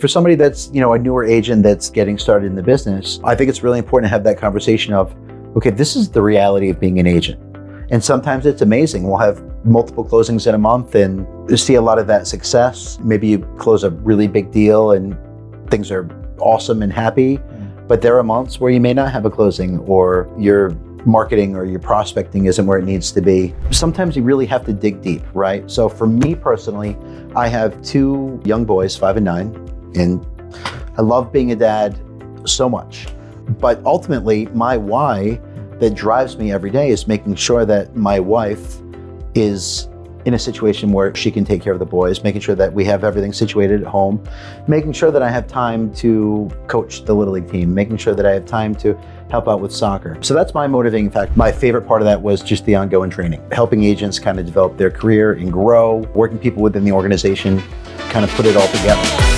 For somebody that's, a newer agent that's getting started in the business, I think it's really important to have that conversation of, okay, this is the reality of being an agent. And sometimes it's amazing. We'll have multiple closings in a month and you see a lot of that success. Maybe you close a really big deal and things are awesome and happy, but there are months where you may not have a closing, or your marketing or your prospecting isn't where it needs to be. Sometimes you really have to dig deep, right? So for me personally, I have 2 young boys, 5 and 9, and I love being a dad so much. But ultimately, my why that drives me every day is making sure that my wife is in a situation where she can take care of the boys, making sure that we have everything situated at home, making sure that I have time to coach the Little League team, making sure that I have time to help out with soccer. So that's my motivating factor. My favorite part of that was just the ongoing training, helping agents kind of develop their career and grow, working people within the organization, kind of put it all together.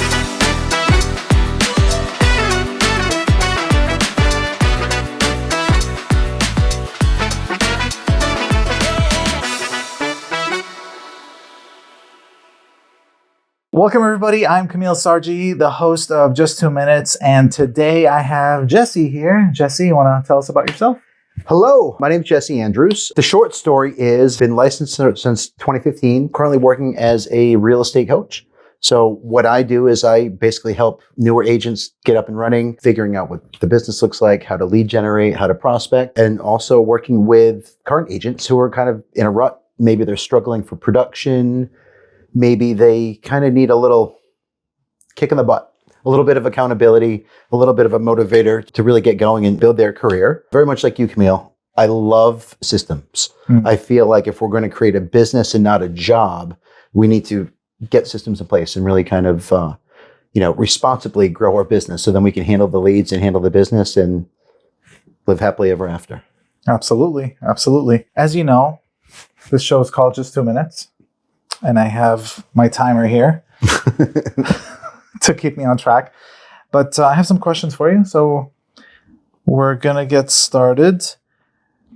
Welcome everybody, I'm Kamil Sarji, the host of Just 2 Minutes, and today I have Jesse here. Jesse, you want to tell us about yourself? Hello, my name is Jesse Andrews. The short story is, been licensed since 2015, currently working as a real estate coach. So what I do is I basically help newer agents get up and running, figuring out what the business looks like, how to lead generate, how to prospect, and also working with current agents who are kind of in a rut. Maybe they're struggling for production. Maybe they kind of need a little kick in the butt, a little bit of accountability, a little bit of a motivator to really get going and build their career. Very much like you, Kamil, I love systems. I feel like if we're going to create a business and not a job, we need to get systems in place and really kind of, responsibly grow our business so then we can handle the leads and handle the business and live happily ever after. Absolutely, absolutely. As you know, this show is called Just 2 Minutes. And I have my timer here to keep me on track. But I have some questions for you. So we're going to get started.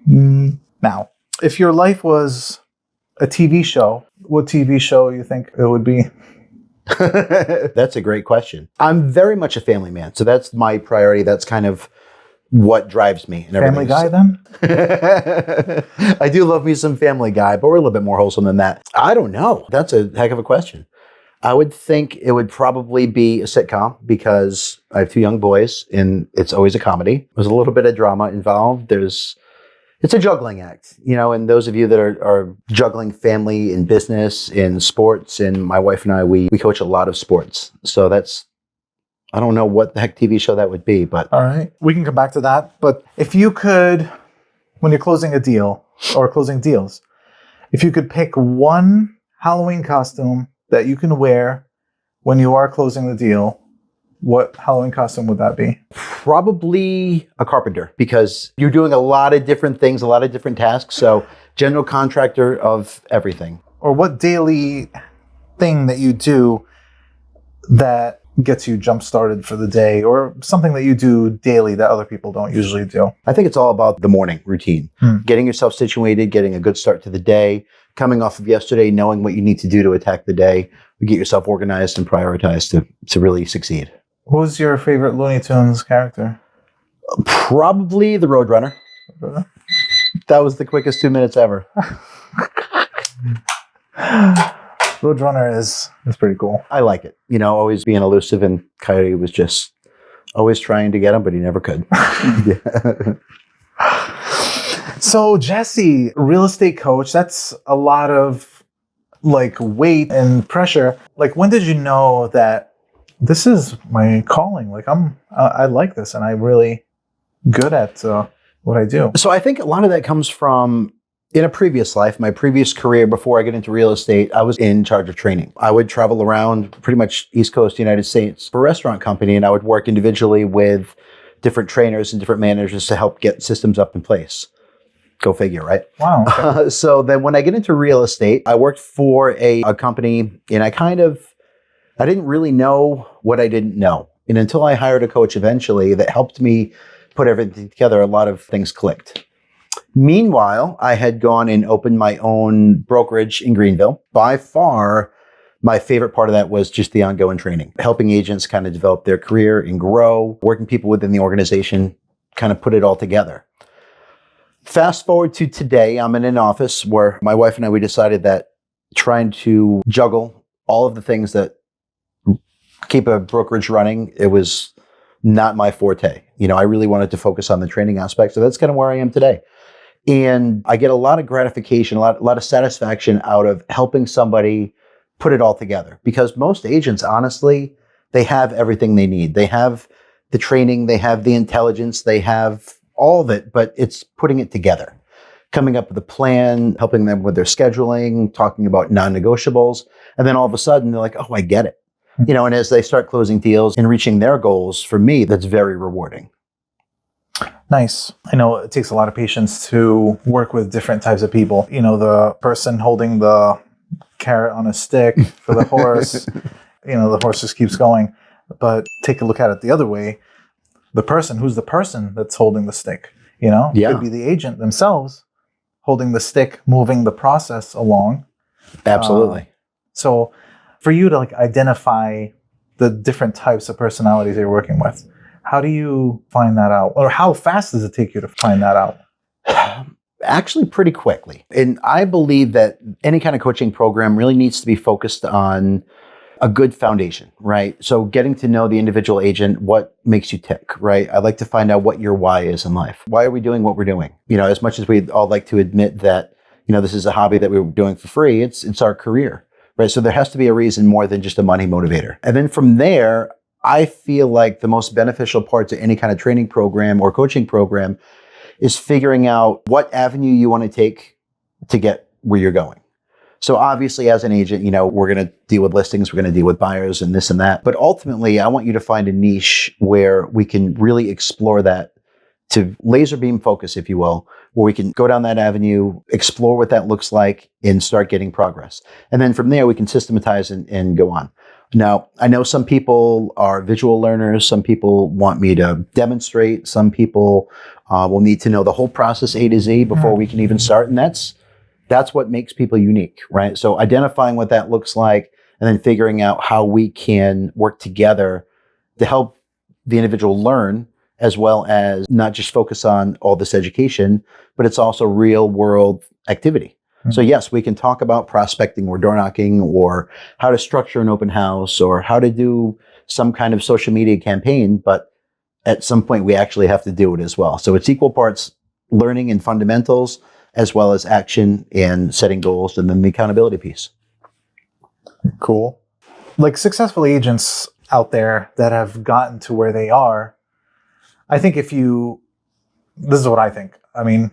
Now, if your life was a TV show, what TV show you think it would be? That's a great question. I'm very much a family man. So that's my priority. That's kind of what drives me. And Family Guy, then? I do love me some Family Guy, but we're a little bit more wholesome than that. I don't know. That's a heck of a question. I would think it would probably be a sitcom because I have 2 young boys and it's always a comedy. There's a little bit of drama involved. It's a juggling act, and those of you that are juggling family and business and sports, and my wife and I, we coach a lot of sports. So I don't know what the heck TV show that would be, but... All right. We can come back to that. But if you could, when you're closing a deal or closing deals, if you could pick one Halloween costume that you can wear when you are closing the deal, what Halloween costume would that be? Probably a carpenter, because you're doing a lot of different things, a lot of different tasks. So general contractor of everything. Or what daily thing that you do that gets you jump started for the day, or something that you do daily that other people don't usually do? I think it's all about the morning routine, getting yourself situated, getting a good start to the day, coming off of yesterday, knowing what you need to do to attack the day, get yourself organized and prioritized to really succeed. Who's your favorite Looney Tunes character? Probably the Roadrunner. That was the quickest 2 minutes ever. Roadrunner is pretty cool. I like it. Always being elusive, and Coyote was just always trying to get him, but he never could. Yeah. So Jesse, real estate coach, that's a lot of weight and pressure. When did you know that this is my calling? I like this and I'm really good at what I do. So I think a lot of that comes from, in a previous life, my previous career before I get into real estate, I was in charge of training. I would travel around pretty much East Coast United States for a restaurant company, and I would work individually with different trainers and different managers to help get systems up in place. Go figure, right? Wow. Okay. So then when I get into real estate, I worked for a company, and I didn't really know what I didn't know. And until I hired a coach eventually that helped me put everything together, a lot of things clicked. Meanwhile, I had gone and opened my own brokerage in Greenville. By far, My favorite part of that was just the ongoing training, helping agents kind of develop their career and grow, working people within the organization, kind of put it all together. Fast forward to today, I'm in an office where my wife and I, we decided that trying to juggle all of the things that keep a brokerage running, it was not my forte. I really wanted to focus on the training aspect. So that's kind of where I am today. And I get a lot of gratification, a lot of satisfaction out of helping somebody put it all together. Because most agents, honestly, they have everything they need. They have the training, they have the intelligence, they have all of it, but it's putting it together, coming up with a plan, helping them with their scheduling, talking about non-negotiables. And then all of a sudden they're like, oh, I get it. And as they start closing deals and reaching their goals, for me, that's very rewarding. Nice. I know it takes a lot of patience to work with different types of people. The person holding the carrot on a stick for the horse, the horse just keeps going. But take a look at it the other way. Who's the person that's holding the stick? Yeah. Could be the agent themselves holding the stick, moving the process along. Absolutely. So for you to identify the different types of personalities you're working with, how do you find that out? Or how fast does it take you to find that out? Actually, pretty quickly. And I believe that any kind of coaching program really needs to be focused on a good foundation, right? So getting to know the individual agent, what makes you tick, right? I like to find out what your why is in life. Why are we doing what we're doing? As much as we'd all like to admit that, this is a hobby that we're doing for free, it's our career, right? So there has to be a reason more than just a money motivator. And then from there, I feel like the most beneficial part to any kind of training program or coaching program is figuring out what avenue you want to take to get where you're going. So obviously as an agent, we're going to deal with listings, we're going to deal with buyers and this and that. But ultimately, I want you to find a niche where we can really explore that to laser beam focus, if you will, where we can go down that avenue, explore what that looks like and start getting progress. And then from there, we can systematize and go on. Now, I know some people are visual learners. Some people want me to demonstrate. Some people will need to know the whole process A to Z before we can even start. And that's what makes people unique, right? So identifying what that looks like and then figuring out how we can work together to help the individual learn, as well as not just focus on all this education, but it's also real world activity. So yes, we can talk about prospecting or door knocking or how to structure an open house or how to do some kind of social media campaign, but at some point we actually have to do it as well. So it's equal parts learning and fundamentals as well as action and setting goals and then the accountability piece. Cool. Successful agents out there that have gotten to where they are, I think this is what I think. I mean,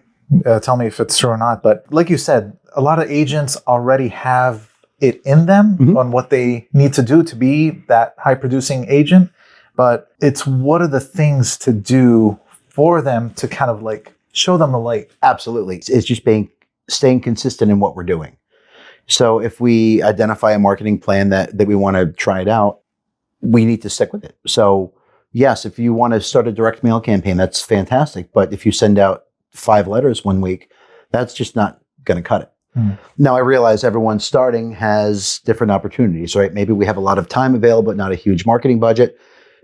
tell me if it's true or not. But like you said, a lot of agents already have it in them on what they need to do to be that high producing agent. But it's what are the things to do for them to kind of show them the light. Absolutely. It's just staying consistent in what we're doing. So if we identify a marketing plan that we want to try it out, we need to stick with it. So yes, if you want to start a direct mail campaign, that's fantastic. But if you send out 5 letters one week, that's just not going to cut it. Now, I realize everyone starting has different opportunities, right? Maybe we have a lot of time available, but not a huge marketing budget.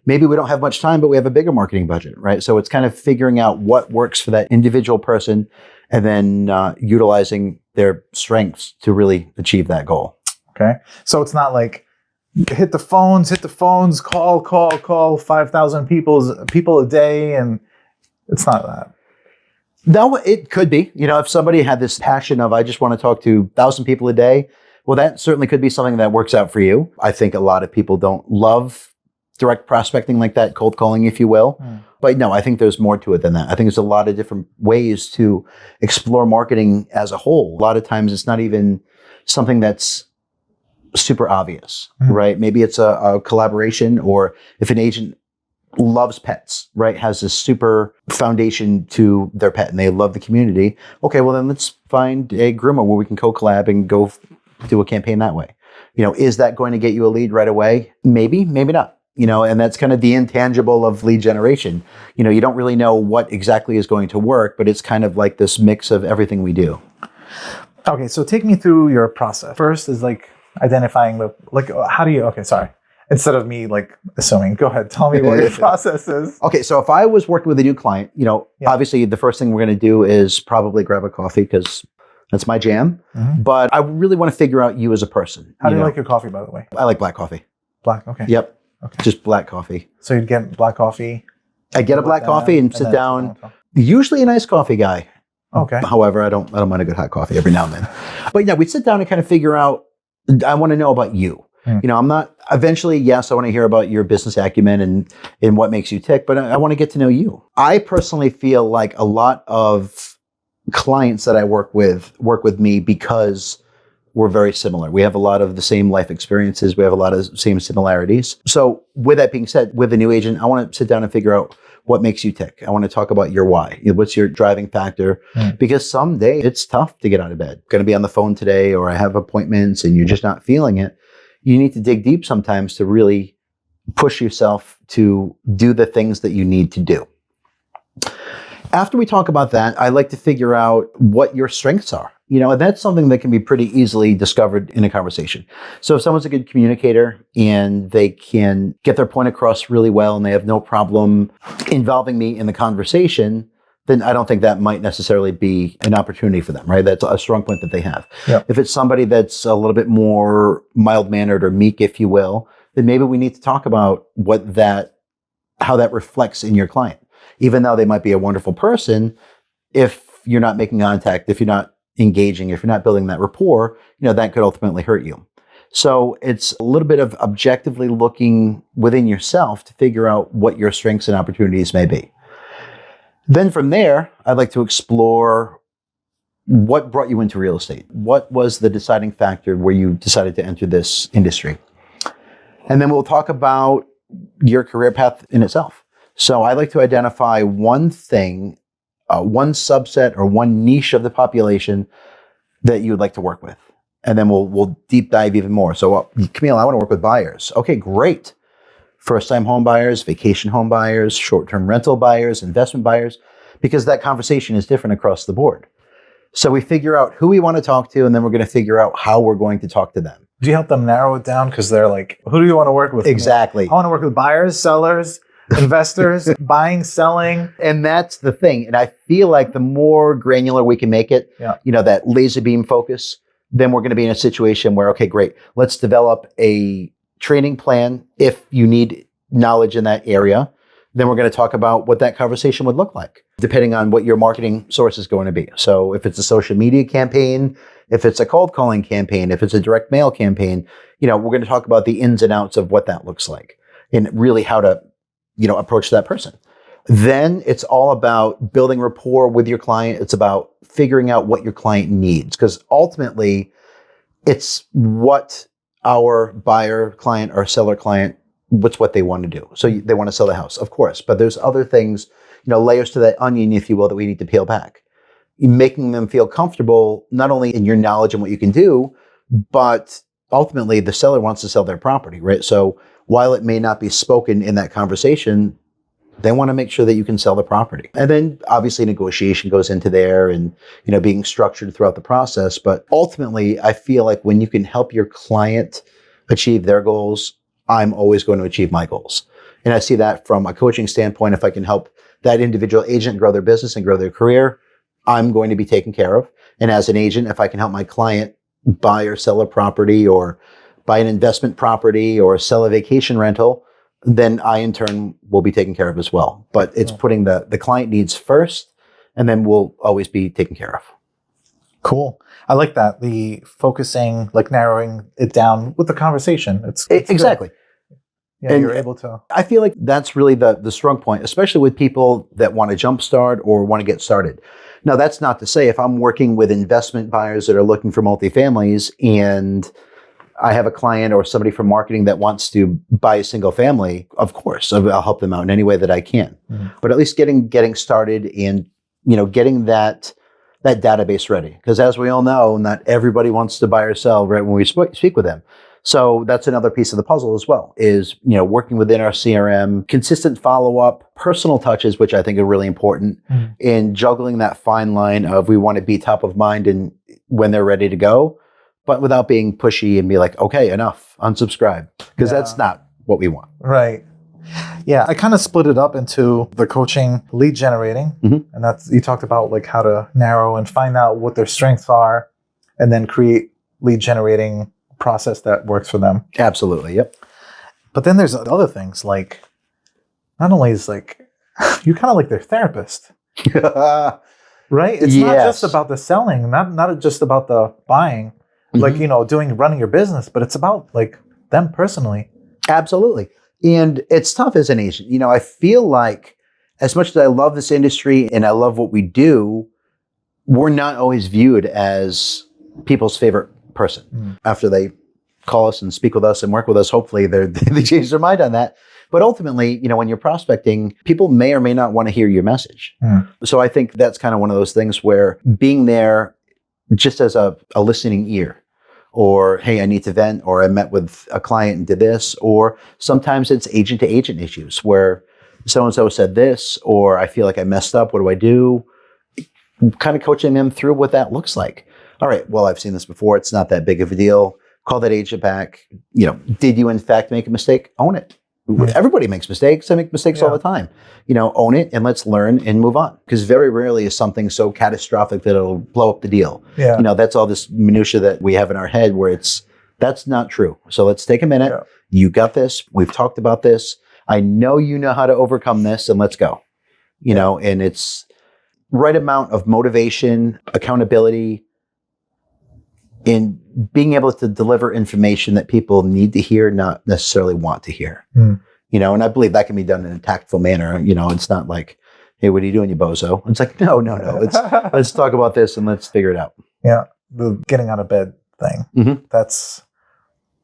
Maybe we don't have much time, but we have a bigger marketing budget, right? So it's kind of figuring out what works for that individual person and then utilizing their strengths to really achieve that goal. Okay. So it's not like hit the phones, call 5,000 people a day. And it's not that. No, it could be. If somebody had this passion of, I just want to talk to 1,000 people a day, well, that certainly could be something that works out for you. I think a lot of people don't love direct prospecting like that, cold calling, if you will. But no, I think there's more to it than that. I think there's a lot of different ways to explore marketing as a whole. A lot of times it's not even something that's super obvious, right? Maybe it's a collaboration, or if an agent loves pets, right? Has this super foundation to their pet and they love the community. Okay, well then let's find a groomer where we can co-collab and go do a campaign that way. Is that going to get you a lead right away? Maybe, maybe not. And that's kind of the intangible of lead generation. You don't really know what exactly is going to work, but it's kind of like this mix of everything we do. Okay, so take me through your process. First is identifying how do you, okay, sorry. Instead of me like assuming, go ahead, tell me what your process is. Okay, so if I was working with a new client, obviously the first thing we're going to do is probably grab a coffee because that's my jam. Mm-hmm. But I really want to figure out you as a person. How do you like your coffee, by the way? I like black coffee. Black, okay. Yep. Okay. Just black coffee. So you'd get black coffee? I get a black coffee and sit down. Usually a nice coffee guy. Okay. However, I don't mind a good hot coffee every now and then. But yeah, we sit down and kind of figure out, I want to know about you. I'm not, eventually, yes, I want to hear about your business acumen and what makes you tick, but I want to get to know you. I personally feel like a lot of clients that I work with me because we're very similar. We have a lot of the same life experiences. We have a lot of same similarities. So with that being said, with a new agent, I want to sit down and figure out what makes you tick. I want to talk about your why. What's your driving factor? Because someday it's tough to get out of bed. Going to be on the phone today, or I have appointments and you're just not feeling it. You need to dig deep sometimes to really push yourself to do the things that you need to do. After we talk about that, I like to figure out what your strengths are. And that's something that can be pretty easily discovered in a conversation. So if someone's a good communicator and they can get their point across really well and they have no problem involving me in the conversation, then I don't think that might necessarily be an opportunity for them, right? That's a strong point that they have. Yep. If it's somebody that's a little bit more mild-mannered or meek, if you will, then maybe we need to talk about how that reflects in your client. Even though they might be a wonderful person, if you're not making contact, if you're not engaging, if you're not building that rapport, that could ultimately hurt you. So it's a little bit of objectively looking within yourself to figure out what your strengths and opportunities may be. Then from there, I'd like to explore what brought you into real estate. What was the deciding factor where you decided to enter this industry? And then we'll talk about your career path in itself. So I like to identify one thing, one subset or one niche of the population that you would like to work with. And then we'll deep dive even more. So Kamil, I want to work with buyers. Okay, great. First-time home buyers, vacation home buyers, short-term rental buyers, investment buyers, because that conversation is different across the board. So we figure out who we want to talk to, and then we're going to figure out how we're going to talk to them. Do you help them narrow it down? Because they're like, who do you want to work with? Exactly. I want to work with buyers, sellers, investors, buying, selling. And that's the thing. And I feel like the more granular we can make it, that laser beam focus, then we're going to be in a situation where, okay, great, let's develop a training plan. If you need knowledge in that area, then we're going to talk about what that conversation would look like, depending on what your marketing source is going to be. So if it's a social media campaign, if it's a cold calling campaign, if it's a direct mail campaign, we're going to talk about the ins and outs of what that looks like and really how to, approach that person. Then it's all about building rapport with your client. It's about figuring out what your client needs, because ultimately it's what our buyer client or seller client, what's what they want to do. So they want to sell the house, of course, but there's other things, layers to that onion, if you will, that we need to peel back. Making them feel comfortable, not only in your knowledge and what you can do, but ultimately the seller wants to sell their property, right? So while it may not be spoken in that conversation, they want to make sure that you can sell the property. And then obviously negotiation goes into there and, being structured throughout the process. But ultimately, I feel like when you can help your client achieve their goals, I'm always going to achieve my goals. And I see that from a coaching standpoint. If I can help that individual agent grow their business and grow their career, I'm going to be taken care of. And as an agent, if I can help my client buy or sell a property or buy an investment property or sell a vacation rental, then I in turn will be taken care of as well. But it's putting the client needs first, and then we'll always be taken care of. Cool. I like that. The focusing, like narrowing it down with the conversation. It's exactly. Good. Yeah, and you're able to. I feel like that's really the strong point, especially with people that want to jumpstart or want to get started. Now, that's not to say if I'm working with investment buyers that are looking for multifamilies and I have a client or somebody from marketing that wants to buy a single family, of course, I'll help them out in any way that I can. Mm-hmm. But at least getting started and, getting that database ready. Because as we all know, not everybody wants to buy or sell right when we speak with them. So that's another piece of the puzzle as well, is, working within our CRM, consistent follow-up, personal touches, which I think are really important, in juggling that fine line of we want to be top of mind and when they're ready to go, but without being pushy and be like, okay, enough, unsubscribe, because that's not what we want. Right. Yeah, I kind of split it up into the coaching lead generating, and that's, you talked about like how to narrow and find out what their strengths are, and then create lead generating process that works for them. Absolutely. Yep. But then there's other things, like not only is like you're kind of like their therapist, right? It's not just about the selling, not just about the buying, like, you know, running your business, but it's about like them personally. Absolutely. And it's tough as an agent. You know, I feel like as much as I love this industry and I love what we do, we're not always viewed as people's favorite person. After they call us and speak with us and work with us, hopefully they change their mind on that. But ultimately, you know, when you're prospecting, people may or may not want to hear your message. So I think that's kind of one of those things where being there just as a listening ear, or, hey, I need to vent, or I met with a client and did this, or sometimes it's agent to agent issues where so-and-so said this, or I feel like I messed up. What do I do? Kind of coaching them through what that looks like. All right, well, I've seen this before. It's not that big of a deal. Call that agent back. You know, did you in fact make a mistake? Own it. Everybody makes mistakes. I make mistakes all the time. You know, own it and let's learn and move on. Because very rarely is something so catastrophic that it'll blow up the deal. You know, that's all this minutia that we have in our head where that's not true. So let's take a minute. You got this. We've talked about this. I know you know how to overcome this, and let's go. You know, and it's right amount of motivation, accountability, in being able to deliver information that people need to hear, not necessarily want to hear. You know, and I believe that can be done in a tactful manner. You know, it's not like, hey, what are you doing, you bozo? It's like, no. Let's talk about this and let's figure it out. Yeah, the getting out of bed thing. That's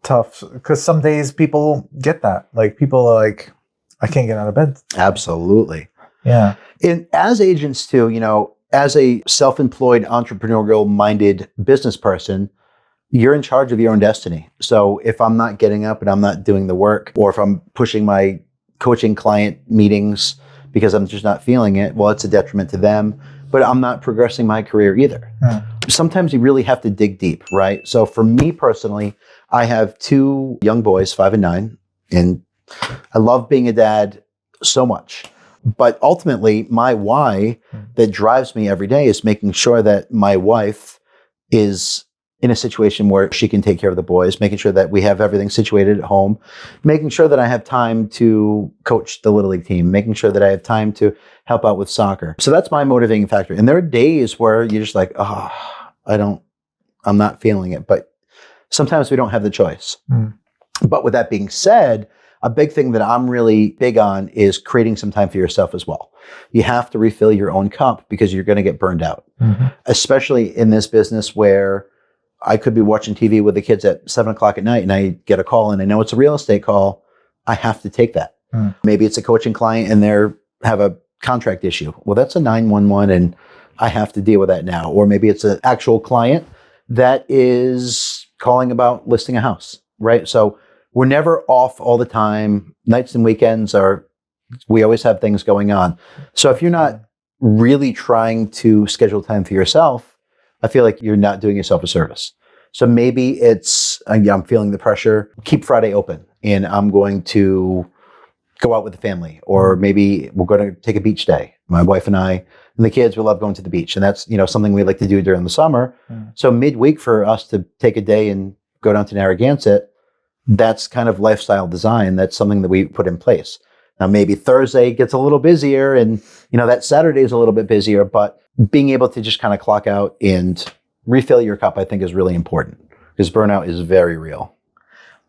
tough because some days people get that. Like people are like, I can't get out of bed. Absolutely. Yeah. And as agents too, you know, as a self-employed, entrepreneurial-minded business person, you're in charge of your own destiny. So if I'm not getting up and I'm not doing the work, or if I'm pushing my coaching client meetings because I'm just not feeling it, well, it's a detriment to them, but I'm not progressing my career either. Sometimes you really have to dig deep, right? So for me personally, I have 2 young boys, 5 and 9, and I love being a dad so much. But ultimately, my why that drives me every day is making sure that my wife is in a situation where she can take care of the boys, making sure that we have everything situated at home, making sure that I have time to coach the Little League team, making sure that I have time to help out with soccer. So that's my motivating factor. And there are days where you're just like, oh, I'm not feeling it. But sometimes we don't have the choice. But with that being said, a big thing that I'm really big on is creating some time for yourself as well. You have to refill your own cup because you're going to get burned out, especially in this business where I could be watching TV with the kids at 7 o'clock at night and I get a call and I know it's a real estate call. I have to take that. Maybe it's a coaching client and they have a contract issue. Well, that's a 911 and I have to deal with that now. Or maybe it's an actual client that is calling about listing a house, right? So we're never off all the time. Nights and weekends we always have things going on. So if you're not really trying to schedule time for yourself, I feel like you're not doing yourself a service. So maybe it's, I'm feeling the pressure, keep Friday open and I'm going to go out with the family, or maybe we're going to take a beach day. My wife and I and the kids, we love going to the beach, and that's, you know, something we like to do during the summer. So midweek for us to take a day and go down to Narragansett, that's kind of lifestyle design. That's something that we put in place. Now, maybe Thursday gets a little busier and, you know, that Saturday is a little bit busier, but being able to just kind of clock out and refill your cup, I think is really important because burnout is very real.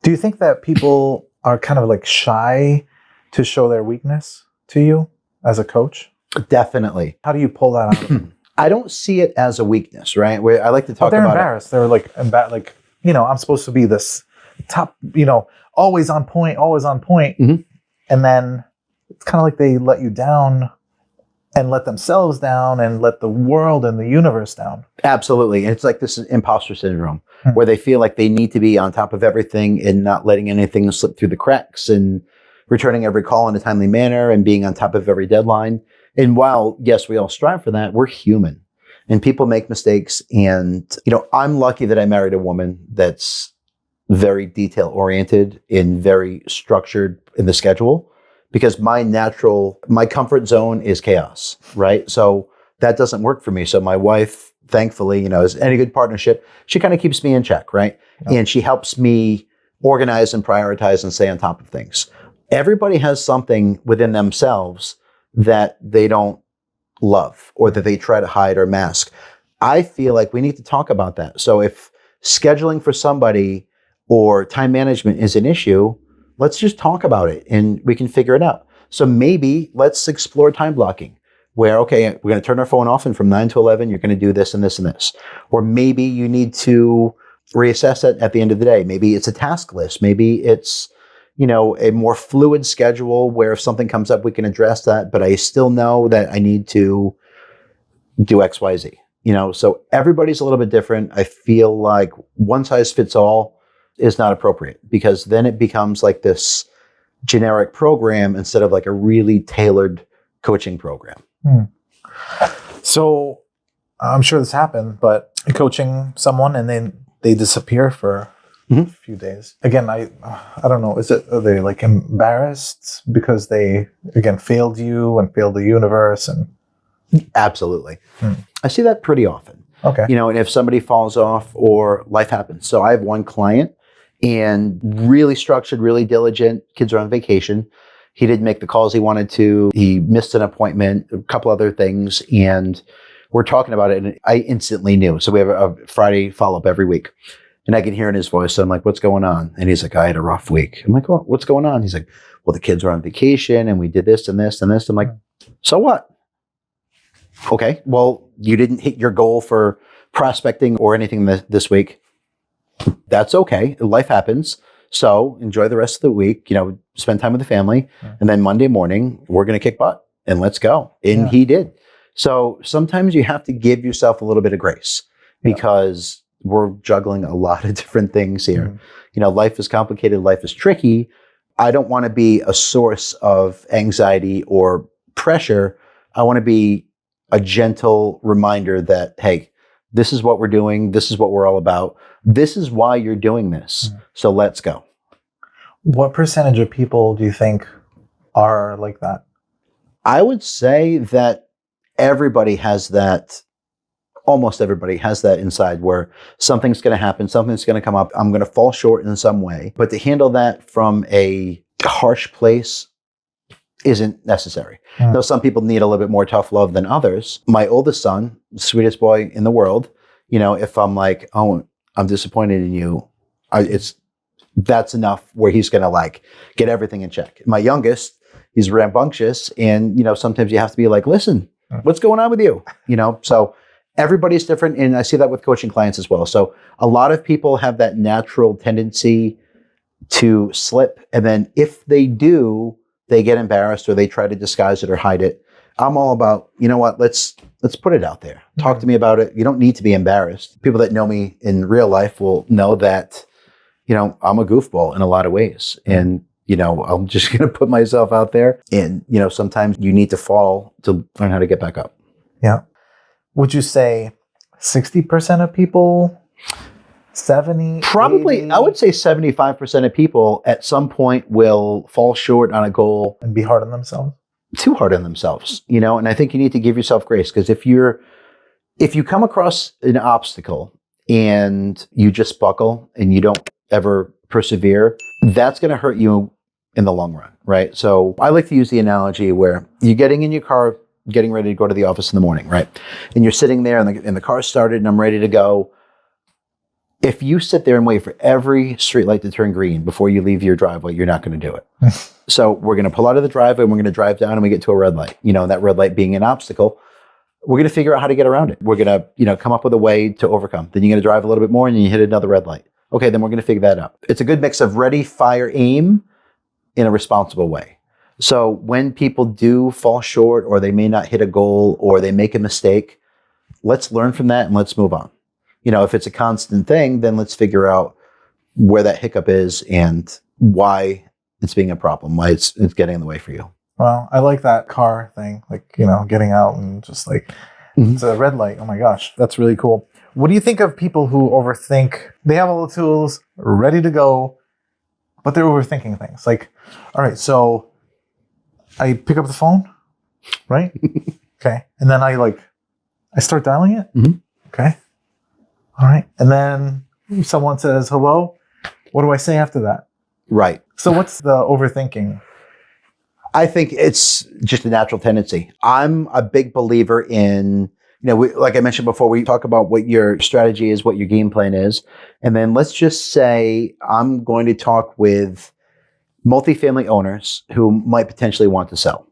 Do you think that people are kind of like shy to show their weakness to you as a coach? Definitely. How do you pull that out of them? I don't see it as a weekness, right? Where I like to talk they're about embarrassed. They're like, you know, I'm supposed to be this top, you know, always on point. And then it's kind of like they let you down and let themselves down and let the world and the universe down. Absolutely. And it's like this imposter syndrome where they feel like they need to be on top of everything and not letting anything slip through the cracks and returning every call in a timely manner and being on top of every deadline. And while, yes, we all strive for that, we're human. and people make mistakes. And, I'm lucky that I married a woman that's very detail oriented and very structured in the schedule, because my comfort zone is chaos, right? So that doesn't work for me. So my wife, thankfully, is any good partnership, she kind of keeps me in check, right? Yeah. And she helps me organize and prioritize and stay on top of things. Everybody has something within themselves that they don't love or that they try to hide or mask. I feel like we need to talk about that. So if scheduling for somebody or time management is an issue, let's just talk about it and we can figure it out. So maybe let's explore time blocking where, okay, we're going to turn our phone off and from 9 to 11, you're going to do this and this and this. Or maybe you need to reassess it at the end of the day. Maybe it's a task list. Maybe it's, a more fluid schedule where if something comes up, we can address that, but I still know that I need to do X, Y, Z. So everybody's a little bit different. I feel like one size fits all is not appropriate, because then it becomes like this generic program instead of like a really tailored coaching program. So I'm sure this happened, but coaching someone and then they disappear for a few days. Again, I don't know. Are they like embarrassed because they again failed you and failed the universe? And absolutely, I see that pretty often. Okay, and if somebody falls off or life happens. So I have one client, and really structured, really diligent. Kids are on vacation. He didn't make the calls he wanted to. He missed an appointment, a couple other things, and we're talking about it. And I instantly knew. So we have a Friday follow-up every week. And I can hear in his voice, so I'm like, what's going on? And he's like, I had a rough week. I'm like, well, what's going on? He's like, well, the kids were on vacation and we did this and this and this. I'm like, so what? Okay, well, you didn't hit your goal for prospecting or anything this week. That's okay. Life happens. So enjoy the rest of the week, spend time with the family. And then Monday morning, we're going to kick butt and let's go. And he did. So sometimes you have to give yourself a little bit of grace because we're juggling a lot of different things here. Life is complicated. Life is tricky. I don't want to be a source of anxiety or pressure. I want to be a gentle reminder that, hey, this is what we're doing. This is what we're all about. This is why you're doing this. So let's go. What percentage of people do you think are like that? I would say that everybody has that. Almost everybody has that inside where something's going to happen, something's going to come up. I'm going to fall short in some way. But to handle that from a harsh place isn't necessary. Though some people need a little bit more tough love than others. My oldest son, the sweetest boy in the world, if I'm like, oh, I'm disappointed in you, that's enough where he's going to like get everything in check. My youngest, he's rambunctious. And, sometimes you have to be like, listen, what's going on with you? So everybody's different, and I see that with coaching clients as well. So a lot of people have that natural tendency to slip, and then if they do, they get embarrassed or they try to disguise it or hide it. I'm all about, let's put it out there. Talk to me about it. You don't need to be embarrassed. People that know me in real life will know that, I'm a goofball in a lot of ways, and I'm just going to put myself out there, and sometimes you need to fall to learn how to get back up. Yeah. Would you say 60% of people, 70? Probably, 80? I would say 75% of people at some point will fall short on a goal. And be hard on themselves? Too hard on themselves, and I think you need to give yourself grace, because if you come across an obstacle and you just buckle and you don't ever persevere, that's going to hurt you in the long run, right? So I like to use the analogy where you're getting in your car, getting ready to go to the office in the morning, right? And you're sitting there and the car's started and I'm ready to go. If you sit there and wait for every streetlight to turn green before you leave your driveway, you're not going to do it. So we're going to pull out of the driveway and we're going to drive down and we get to a red light. That red light being an obstacle, we're going to figure out how to get around it. We're going to, come up with a way to overcome. Then you're going to drive a little bit more and then you hit another red light. Okay, then we're going to figure that out. It's a good mix of ready, fire, aim in a responsible way. So when people do fall short or they may not hit a goal or they make a mistake, let's learn from that and let's move on. If it's a constant thing, then let's figure out where that hiccup is and why it's being a problem, why it's getting in the way for you. Well, I like that car thing, like, getting out and just like It's a red light. Oh my gosh, that's really cool. What do you think of people who overthink? They have all the tools ready to go, but they're overthinking things. Like, all right, so I pick up the phone, right? Okay. And then I start dialing it. Okay. All right. And then someone says hello. What do I say after that? Right. So what's the overthinking? I think it's just a natural tendency. I'm a big believer in, like I mentioned before, we talk about what your strategy is, what your game plan is. And then let's just say I'm going to talk with multifamily owners who might potentially want to sell,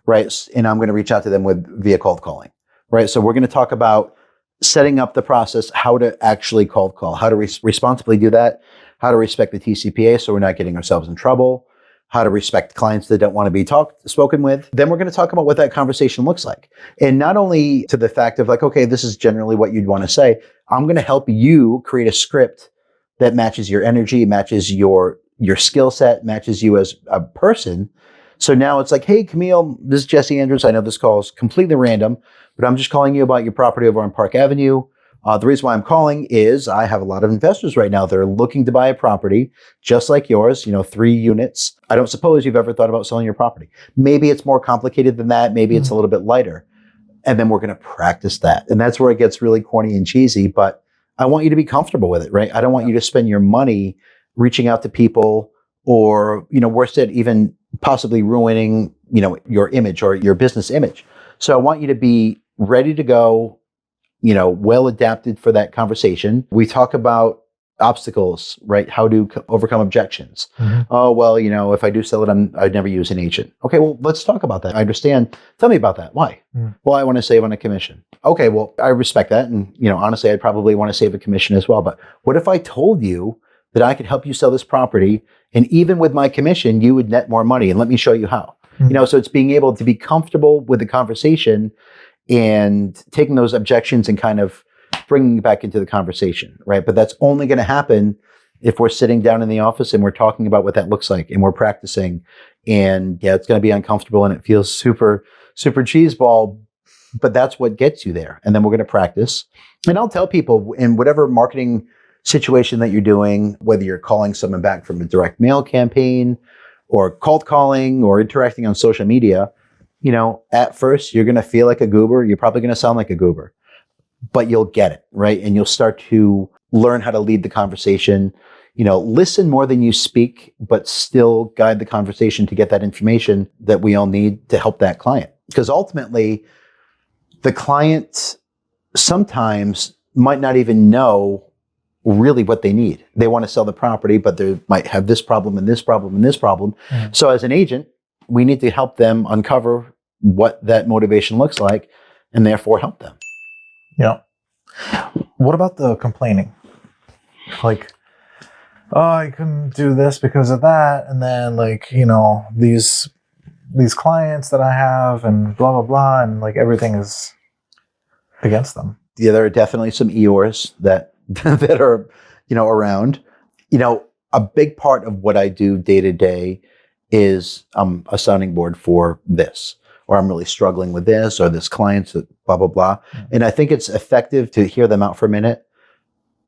right? And I'm going to reach out to them via cold calling, right? So we're going to talk about setting up the process, how to actually cold call, how to responsibly do that, how to respect the TCPA so we're not getting ourselves in trouble, how to respect clients that don't want to be spoken with. Then we're going to talk about what that conversation looks like. And not only to the fact of okay, this is generally what you'd want to say. I'm going to help you create a script that matches your energy, matches your skill set, matches you as a person. So now it's hey, Kamil, this is Jesse Andrews. I know this call is completely random, but I'm just calling you about your property over on Park Avenue. The reason why I'm calling is I have a lot of investors right now that are looking to buy a property just like yours, 3 units. I don't suppose you've ever thought about selling your property. Maybe it's more complicated than that. Maybe it's a little bit lighter. And then we're going to practice that. And that's where it gets really corny and cheesy, but I want you to be comfortable with it, right? I don't want you to spend your money reaching out to people or, worse yet, even possibly ruining, your image or your business image. So I want you to be ready to go, well adapted for that conversation. We talk about obstacles, right? How to overcome objections. Oh, well, if I do sell it, I'd never use an agent. Okay, well, let's talk about that. I understand. Tell me about that. Why? Well, I want to save on a commission. Okay, well, I respect that. And, honestly, I'd probably want to save a commission as well. But what if I told you that I could help you sell this property and even with my commission, you would net more money, and let me show you how. So it's being able to be comfortable with the conversation and taking those objections and kind of bringing it back into the conversation, right? But that's only going to happen if we're sitting down in the office and we're talking about what that looks like and we're practicing. And yeah, it's going to be uncomfortable and it feels super, super cheeseball, but that's what gets you there. And then we're going to practice. And I'll tell people in whatever marketing situation that you're doing, whether you're calling someone back from a direct mail campaign or cold calling or interacting on social media, at first you're going to feel like a goober. You're probably going to sound like a goober, but you'll get it, right? And you'll start to learn how to lead the conversation, listen more than you speak, but still guide the conversation to get that information that we all need to help that client. Because ultimately, the client sometimes might not even know really what they need. They want to sell the property, but they might have this problem and this problem and this problem. So as an agent, we need to help them uncover what that motivation looks like and therefore help them. Yeah. What about the complaining? Oh, I couldn't do this because of that. And then these clients that I have and blah, blah, blah. And everything is against them. Yeah, there are definitely some Eeyores that are, around. A big part of what I do day to day is a sounding board for this, or I'm really struggling with this, or this client's blah, blah, blah. And I think it's effective to hear them out for a minute,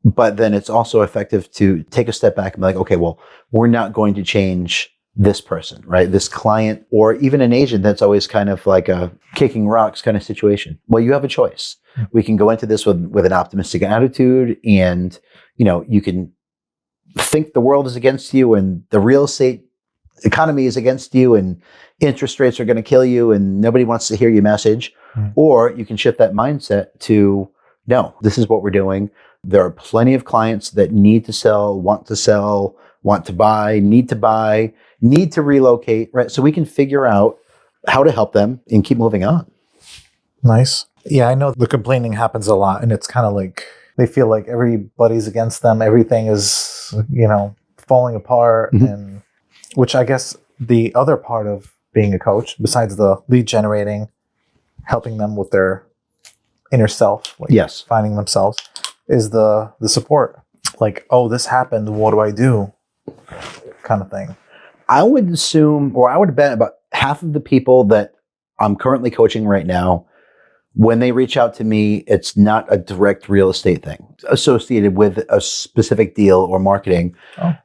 but then it's also effective to take a step back and be okay, well, we're not going to change this person, right? This client, or even an agent that's always kind of like a kicking rocks kind of situation. Well, you have a choice. We can go into this with an optimistic attitude and, you can think the world is against you and the real estate economy is against you and interest rates are going to kill you and nobody wants to hear your message. Or you can shift that mindset to, no, this is what we're doing. There are plenty of clients that need to sell, want to buy, need to relocate, right? So we can figure out how to help them and keep moving on. Nice. Yeah, I know the complaining happens a lot, and it's kind of they feel like everybody's against them. Everything is, falling apart. And which I guess the other part of being a coach, besides the lead generating, helping them with their inner self, yes, finding themselves, is the support. Oh, this happened. What do I do? Kind of thing. I would assume, or I would bet about half of the people that I'm currently coaching right now When they reach out to me, it's not a direct real estate thing associated with a specific deal or marketing,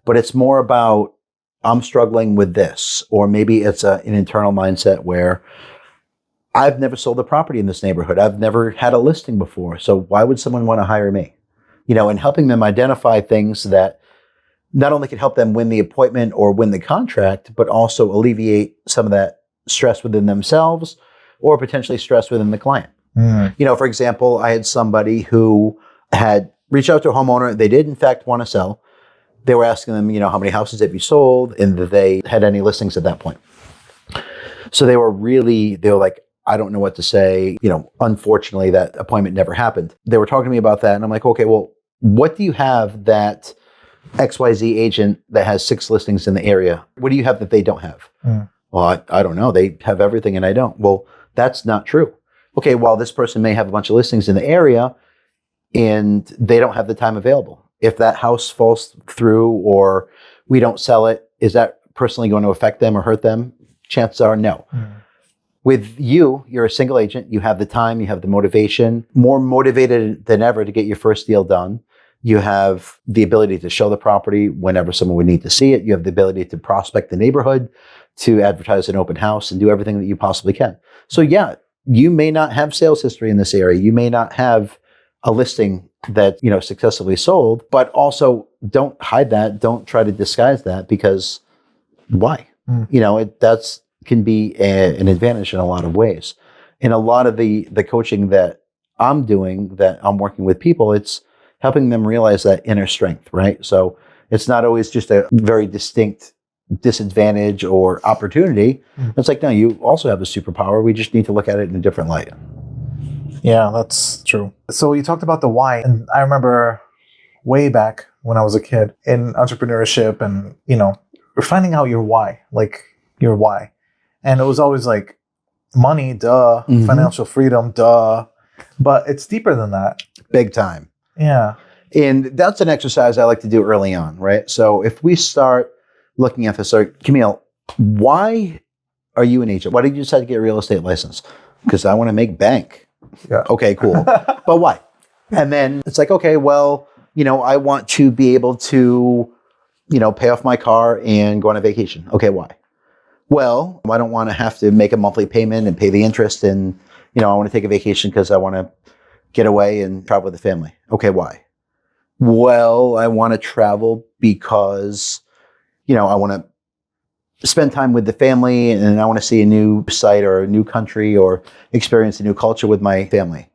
but it's more about, I'm struggling with this, or maybe it's an internal mindset where I've never sold a property in this neighborhood. I've never had a listing before. So why would someone want to hire me? And helping them identify things that not only can help them win the appointment or win the contract, but also alleviate some of that stress within themselves or potentially stress within the client. For example, I had somebody who had reached out to a homeowner. They did, in fact, want to sell. They were asking them, how many houses have you sold? And they had any listings at that point. So they were like, I don't know what to say. Unfortunately, that appointment never happened. They were talking to me about that. And I'm like, okay, well, what do you have that XYZ agent that has 6 listings in the area? What do you have that they don't have? Well, I don't know. They have everything and I don't. Well, that's not true. Okay, well, this person may have a bunch of listings in the area and they don't have the time available. If that house falls through or we don't sell it, is that personally going to affect them or hurt them? Chances are no. With you're a single agent. You have the time, you have the motivation, more motivated than ever to get your first deal done. You have the ability to show the property whenever someone would need to see it. You have the ability to prospect the neighborhood, to advertise an open house and do everything that you possibly can. So yeah, you may not have sales history in this area. You may not have a listing that, successfully sold, but also don't hide that. Don't try to disguise that, because why? That's can be an advantage in a lot of ways. In a lot of the coaching that I'm doing, that I'm working with people, it's helping them realize that inner strength, right? So it's not always just a very distinct disadvantage or opportunity. It's like, no, you also have a superpower. We just need to look at it in a different light. Yeah, that's true. So you talked about the why, and I remember way back when I was a kid in entrepreneurship and, finding out your why, And it was always like money, duh, financial freedom, duh. But it's deeper than that. Big time. Yeah. And that's an exercise I like to do early on, right? So if we start looking at this, so Kamil, why are you an agent? Why did you decide to get a real estate license? Because I want to make bank. Yeah. Okay, cool. But why? And then it's like, okay, well, I want to be able to, pay off my car and go on a vacation. Okay, why? Well, I don't want to have to make a monthly payment and pay the interest. And, I want to take a vacation because I want to get away and travel with the family. Okay, why? Well, I want to travel because, I want to spend time with the family and I want to see a new site or a new country or experience a new culture with my family.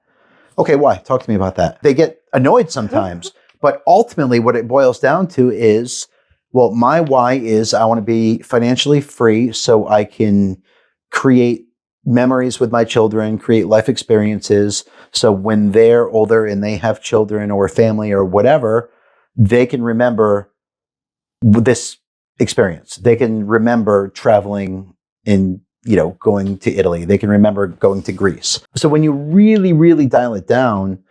Okay, why? Talk to me about that. They get annoyed sometimes, but ultimately what it boils down to is, well, my why is I want to be financially free so I can create memories with my children, create life experiences. So when they're older and they have children or family or whatever, they can remember this experience. They can remember traveling and, going to Italy. They can remember going to Greece. So when you really, really dial it down,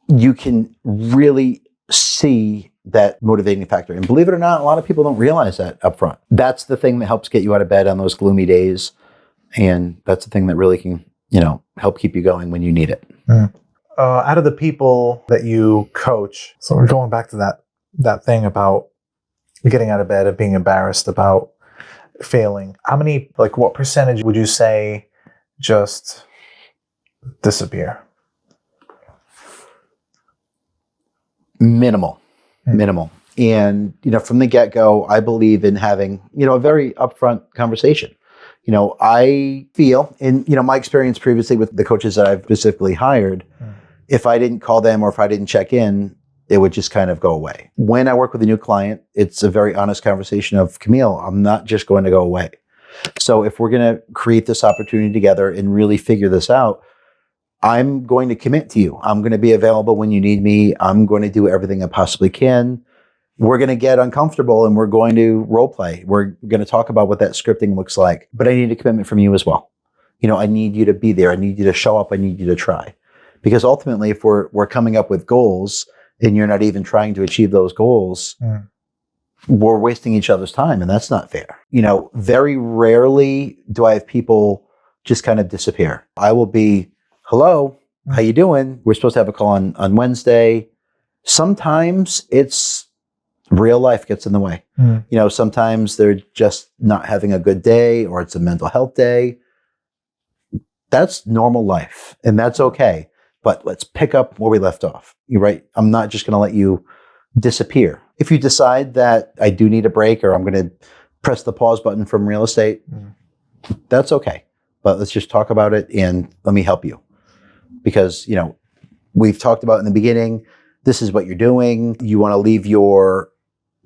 you can really see that motivating factor. And believe it or not, a lot of people don't realize that up front. That's the thing that helps get you out of bed on those gloomy days. And that's the thing that really can, help keep you going when you need it. Out of the people that you coach, so we're going back to that thing about getting out of bed and being embarrassed about failing. How many, what percentage would you say just disappear? Minimal. And, from the get-go, I believe in having, a very upfront conversation. I feel in, my experience previously with the coaches that I've specifically hired, if I didn't call them or if I didn't check in, it would just kind of go away. When I work with a new client, it's a very honest conversation of, Kamil, I'm not just going to go away. So if we're going to create this opportunity together and really figure this out, I'm going to commit to you. I'm going to be available when you need me. I'm going to do everything I possibly can. We're going to get uncomfortable and we're going to role play. We're going to talk about what that scripting looks like. But I need a commitment from you as well. I need you to be there. I need you to show up. I need you to try. Because ultimately, if we're coming up with goals and you're not even trying to achieve those goals, we're wasting each other's time. And that's not fair. Very rarely do I have people just kind of disappear. I will be hello, how you doing? We're supposed to have a call on Wednesday. Sometimes it's real life gets in the way. Sometimes they're just not having a good day, or it's a mental health day. That's normal life, and that's okay. But let's pick up where we left off. You're right. I'm not just going to let you disappear. If you decide that I do need a break, or I'm going to press the pause button from real estate, that's okay. But let's just talk about it and let me help you. Because, we've talked about in the beginning, this is what you're doing. You want to leave your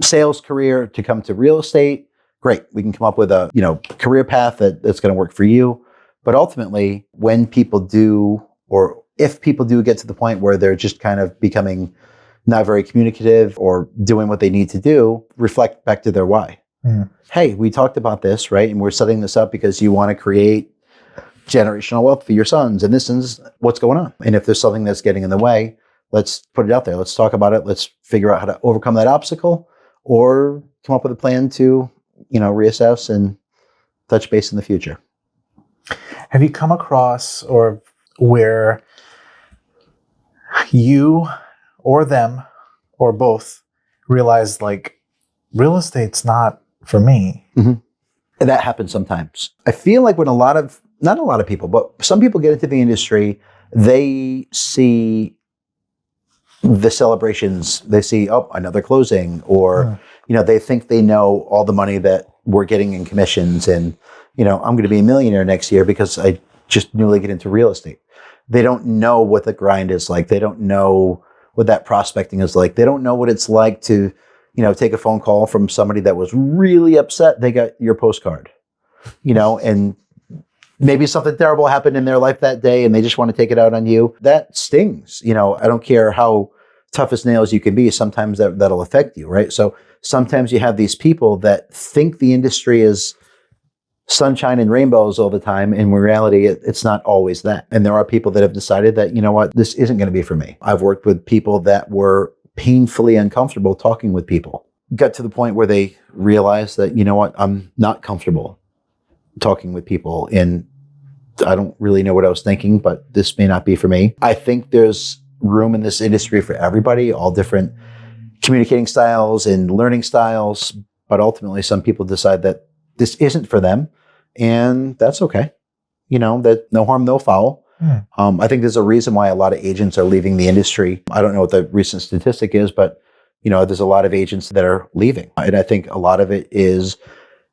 sales career to come to real estate. Great. We can come up with a, career path that's going to work for you. But ultimately, when people do, or if people do get to the point where they're just kind of becoming not very communicative or doing what they need to do, reflect back to their why. Hey, we talked about this, right? And we're setting this up because you want to create generational wealth for your sons. And this is what's going on. And if there's something that's getting in the way, let's put it out there. Let's talk about it. Let's figure out how to overcome that obstacle, or come up with a plan to, reassess and touch base in the future. Have you come across or where you or them or both realize real estate's not for me? And that happens sometimes. I feel like when not a lot of people, but some people get into the industry, they see the celebrations, they see, another closing, or, they think they know all the money that we're getting in commissions, and, I'm going to be a millionaire next year because I just newly get into real estate. They don't know what the grind is like. They don't know what that prospecting is like. They don't know what it's like to, take a phone call from somebody that was really upset they got your postcard, and maybe something terrible happened in their life that day and they just want to take it out on you. That stings. I don't care how tough as nails you can be. Sometimes that'll affect you, right? So sometimes you have these people that think the industry is sunshine and rainbows all the time. In reality, it's not always that. And there are people that have decided that, this isn't going to be for me. I've worked with people that were painfully uncomfortable talking with people. Got to the point where they realized that, I'm not comfortable talking with people, and I don't really know what I was thinking, but this may not be for me. I think there's room in this industry for everybody, all different communicating styles and learning styles, but ultimately some people decide that this isn't for them, and that's okay. That no harm, no foul. I think there's a reason why a lot of agents are leaving the industry. I don't know what the recent statistic is, but there's a lot of agents that are leaving. And I think a lot of it is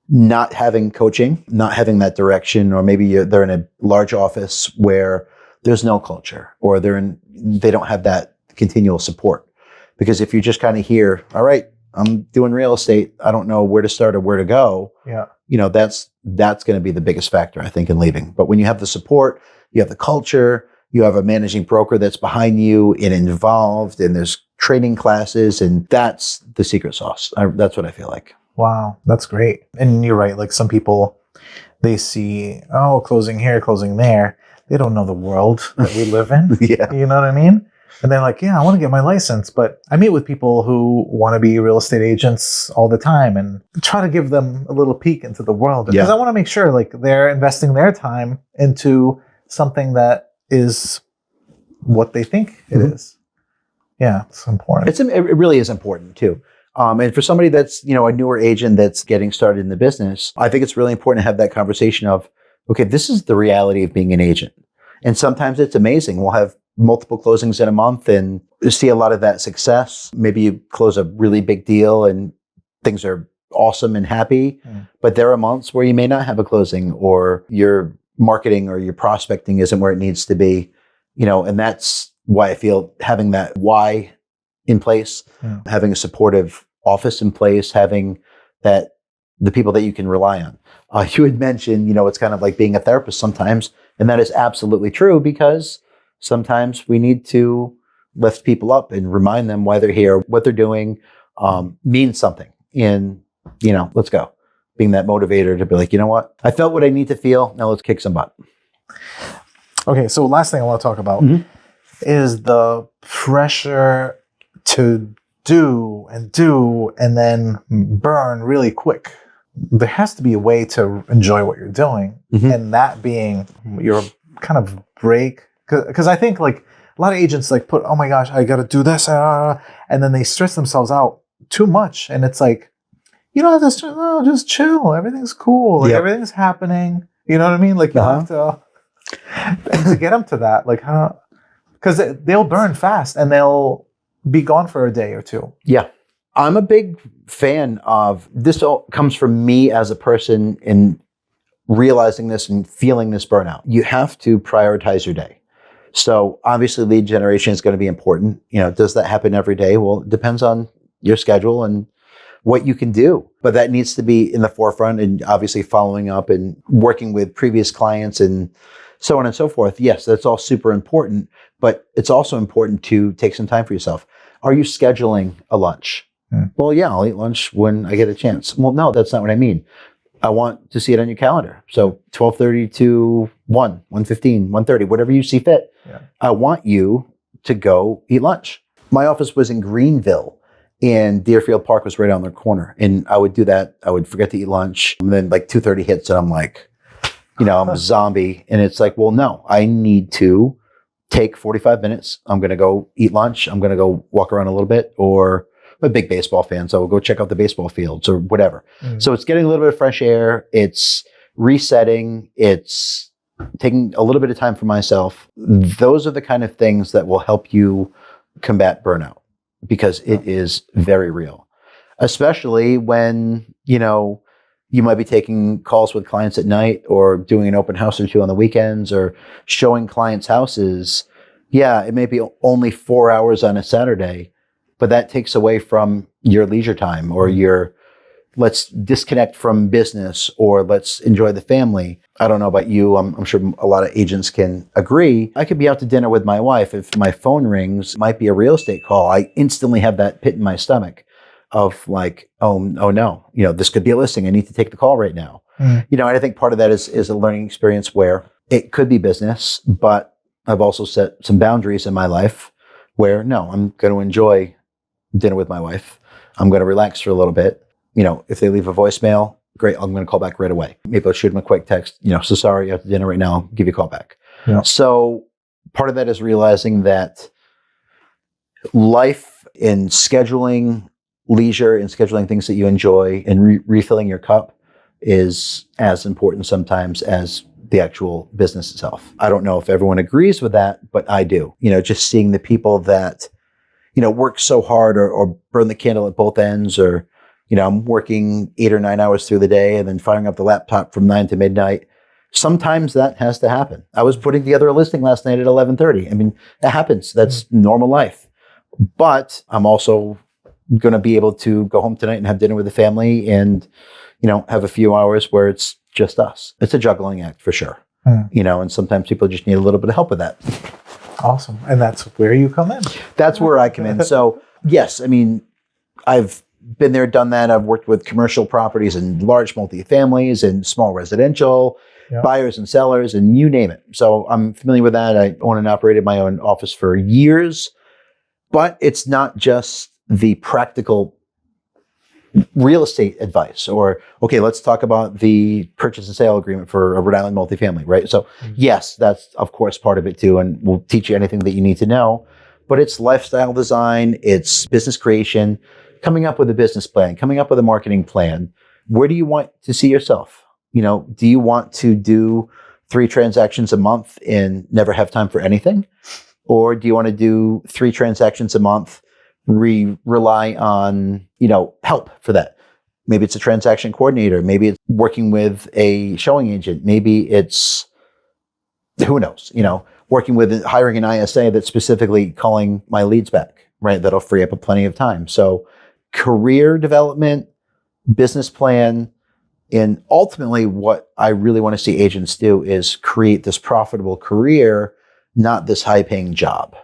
not having coaching, not having that direction, or maybe they're in a large office where there's no culture, or they don't have that continual support. Because if you just kind of hear, all right, I'm doing real estate, I don't know where to start or where to go. Yeah. That's going to be the biggest factor, I think, in leaving. But when you have the support, you have the culture, you have a managing broker that's behind you and involved, and there's training classes, and that's the secret sauce. That's what I feel like. Wow, that's great. And you're right. Some people, they see, closing here, closing there. They don't know the world that we live in. Yeah. You know what I mean? And they're like, yeah, I want to get my license. But I meet with people who want to be real estate agents all the time and try to give them a little peek into the world. Because I want to make sure they're investing their time into something that is what they think it is. Yeah, it's important. It really is important too. And for somebody that's, a newer agent that's getting started in the business, I think it's really important to have that conversation of, okay, this is the reality of being an agent. And sometimes it's amazing. We'll have multiple closings in a month and see a lot of that success. Maybe you close a really big deal and things are awesome and happy, but there are months where you may not have a closing, or your marketing or your prospecting isn't where it needs to be, and that's why I feel having that why in place, having a supportive office in place, having the people that you can rely on. You had mentioned, it's kind of like being a therapist sometimes, and that is absolutely true, because sometimes we need to lift people up and remind them why they're here, what they're doing, means something. And, let's go. Being that motivator to be like, you know what? I felt what I need to feel. Now let's kick some butt. Okay, so last thing I want to talk about is the pressure to do and then burn really quick. There has to be a way to enjoy what you're doing, and that being your kind of break Because I think like a lot of agents like put, oh my gosh, I got to do this, and then they stress themselves out too much, and it's like, you don't have to stress. No, just chill. Everything's cool. Like everything's happening. You know what I mean? Like you have to, and to get them to that, like, because they'll burn fast and they'll be gone for a day or two. Yeah. I'm a big fan of this. All comes from me as a person in realizing this and feeling this burnout. You have to prioritize your day. So obviously lead generation is going to be important. Does that happen every day? Well, it depends on your schedule and what you can do. But that needs to be in the forefront, and obviously following up and working with previous clients and so on and so forth. Yes, that's all super important, but it's also important to take some time for yourself. Are you scheduling a lunch? Well, yeah, I'll eat lunch when I get a chance. Well, no, that's not what I mean. I want to see it on your calendar. So 12:30 to 1, 1:15, 1:30, whatever you see fit. Yeah. I want you to go eat lunch. My office was in Greenville, and Deerfield Park was right on the corner. And I would do that. I would forget to eat lunch. And then like 2:30 hits and I'm like, I'm a zombie. And it's like, well, no, I need to take 45 minutes. I'm going to go eat lunch. I'm going to go walk around a little bit, or I'm a big baseball fan, so we'll go check out the baseball fields or whatever. So it's getting a little bit of fresh air. It's resetting. It's taking a little bit of time for myself. Those are the kind of things that will help you combat burnout, because it is very real, especially when, you might be taking calls with clients at night or doing an open house or two on the weekends or showing clients houses. Yeah, it may be only 4 hours on a Saturday, but that takes away from your leisure time or your let's disconnect from business or let's enjoy the family. I don't know about you. I'm sure a lot of agents can agree. I could be out to dinner with my wife. If my phone rings, it might be a real estate call. I instantly have that pit in my stomach of like, oh no, this could be a listing. I need to take the call right now. And I think part of that is a learning experience where it could be business, but I've also set some boundaries in my life where no, I'm going to enjoy dinner with my wife. I'm going to relax for a little bit. If they leave a voicemail, great. I'm going to call back right away. Maybe I'll shoot them a quick text. So sorry, you're at dinner right now. I'll give you a call back. Yeah. So part of that is realizing that life in scheduling leisure and scheduling things that you enjoy and refilling your cup is as important sometimes as the actual business itself. I don't know if everyone agrees with that, but I do. Just seeing the people that work so hard or burn the candle at both ends, or, I'm working 8 or 9 hours through the day and then firing up the laptop from 9 to midnight. Sometimes that has to happen. I was putting together a listing last night at 11:30. I mean, it happens. That's normal life. But I'm also going to be able to go home tonight and have dinner with the family and, have a few hours where it's just us. It's a juggling act for sure. And sometimes people just need a little bit of help with that. Awesome. And that's where you come in. That's where I come in. So yes, I mean, I've been there, done that. I've worked with commercial properties and large multifamilies and small residential, buyers and sellers, and you name it. So I'm familiar with that. I own and operated my own office for years, but it's not just the practical real estate advice or, okay, let's talk about the purchase and sale agreement for a Rhode Island multifamily, right? So yes, that's of course part of it too. And we'll teach you anything that you need to know, but it's lifestyle design, it's business creation, coming up with a business plan, coming up with a marketing plan. Where do you want to see yourself? Do you want to do 3 transactions a month and never have time for anything? Or do you want to do 3 transactions a month, rely on, help for that? Maybe it's a transaction coordinator. Maybe it's working with a showing agent. Maybe it's, who knows, working with hiring an ISA that's specifically calling my leads back, right? That'll free up plenty of time. So career development, business plan, and ultimately what I really want to see agents do is create this profitable career, not this high paying job.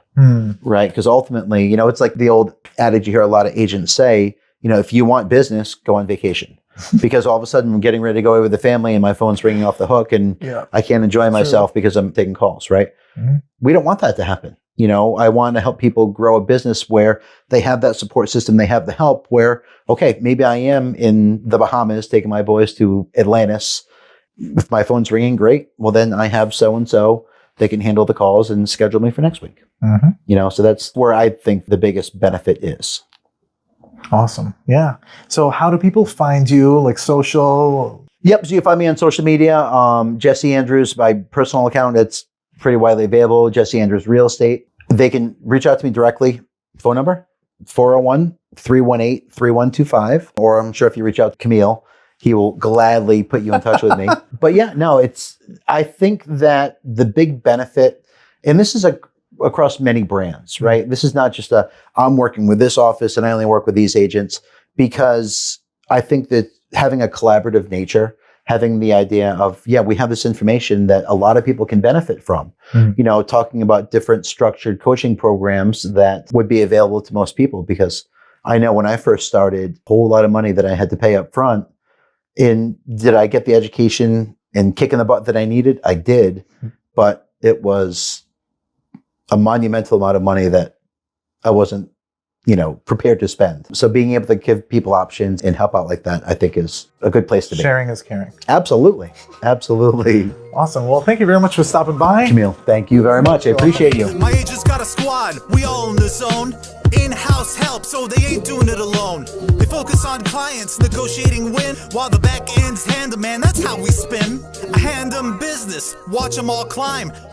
Right? Because ultimately, it's like the old adage you hear a lot of agents say, if you want business, go on vacation. Because all of a sudden I'm getting ready to go away with the family and my phone's ringing off the hook and I can't enjoy myself because I'm taking calls, right? We don't want that to happen. I want to help people grow a business where they have that support system, they have the help where, okay, maybe I am in the Bahamas taking my boys to Atlantis. If my phone's ringing, great. Well, then I have so-and-so they can handle the calls and schedule me for next week. So that's where I think the biggest benefit is. Awesome. Yeah. So how do people find you, like social? Yep. So you find me on social media. Jesse Andrews, my personal account, it's pretty widely available. Jesse Andrews Real Estate. They can reach out to me directly. Phone number, 401-318-3125. Or I'm sure if you reach out to Kamil, he will gladly put you in touch with me. But yeah, no, I think that the big benefit, and this is across many brands, right? This is not just I'm working with this office and I only work with these agents, because I think that having a collaborative nature, having the idea of, we have this information that a lot of people can benefit from, talking about different structured coaching programs that would be available to most people, because I know when I first started, a whole lot of money that I had to pay up front. And did I get the education and kick in the butt that I needed? I did, but it was a monumental amount of money that I wasn't, prepared to spend. So being able to give people options and help out like that, I think is a good place to be. Sharing is caring. Absolutely. Absolutely. Awesome. Well, thank you very much for stopping by. Kamil, thank you very much. I appreciate you. My agent's got a squad. We all in the zone. In-house help, so they ain't doing it alone. They focus on clients, negotiating win, while the back end's hand 'em, man, that's how we spin. I hand 'em business, watch 'em all climb.